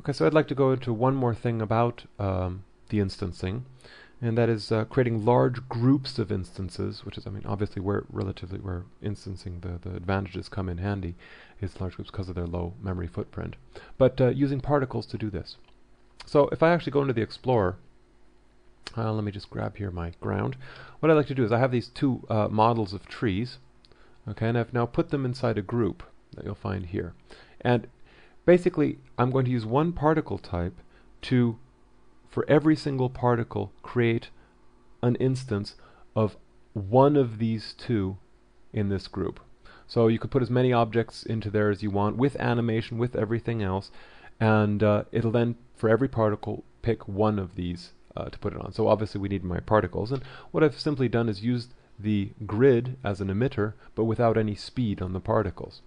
Okay, so I'd like to go into one more thing about the instancing, and that is creating large groups of instances, which is, I mean, obviously where instancing the advantages come in handy is large groups because of their low memory footprint, but using particles to do this. So if I actually go into the Explorer, let me just grab here my ground. What I like to do is I have these two models of trees, okay, and I've now put them inside a group that you'll find here. And basically, I'm going to use one particle type to, for every single particle, create an instance of one of these two in this group. So you could put as many objects into there as you want, with animation, with everything else, and it'll then, for every particle, pick one of these to put it on. So obviously we need my particles, and what I've simply done is used the grid as an emitter, but without any speed on the particles.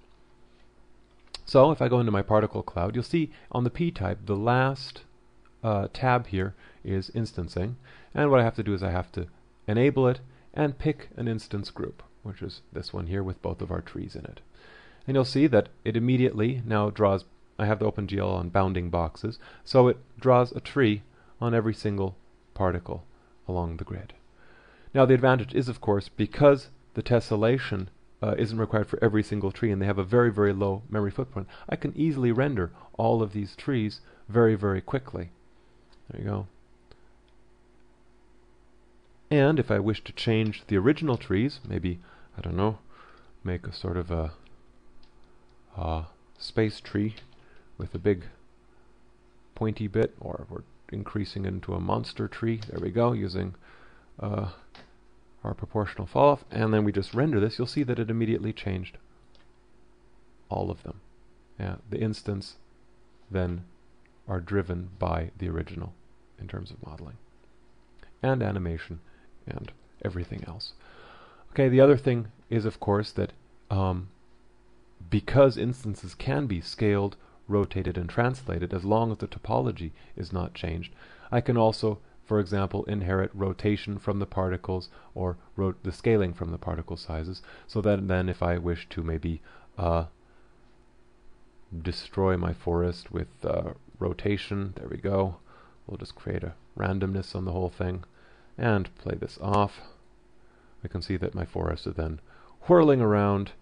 So if I go into my particle cloud, you'll see on the p-type, the last tab here is instancing, and what I have to do is I have to enable it and pick an instance group, which is this one here with both of our trees in it. And you'll see that it immediately now draws, I have the OpenGL on bounding boxes, so it draws a tree on every single particle along the grid. Now the advantage is, of course, because the tessellation isn't required for every single tree, and they have a very, very low memory footprint, I can easily render all of these trees very, very quickly. There you go. And if I wish to change the original trees, maybe, I don't know, make a sort of a space tree with a big pointy bit, or we're increasing it into a monster tree. There we go, using our proportional falloff, and then we just render this. You'll see that it immediately changed all of them. Yeah, the instance then are driven by the original in terms of modeling and animation and everything else. Okay, the other thing is, of course, that because instances can be scaled, rotated, and translated, as long as the topology is not changed, I can also, for example, inherit rotation from the particles, or the scaling from the particle sizes, so that then if I wish to maybe destroy my forest with rotation, there we go, we'll just create a randomness on the whole thing and play this off. I can see that my forest is then whirling around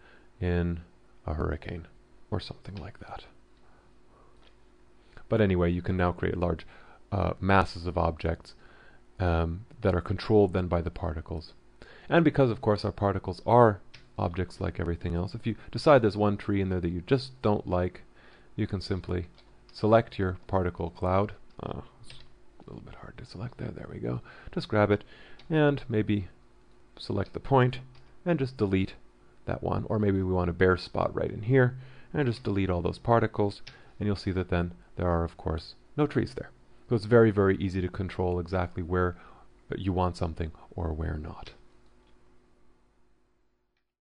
in a hurricane or something like that. But anyway, you can now create large masses of objects that are controlled then by the particles. And because, of course, our particles are objects like everything else, if you decide there's one tree in there that you just don't like, you can simply select your particle cloud. It's a little bit hard to select there. There we go. Just grab it and maybe select the point and just delete that one. Or maybe we want a bare spot right in here and just delete all those particles, and you'll see that then there are, of course, no trees there. So it's very, very easy to control exactly where you want something or where not.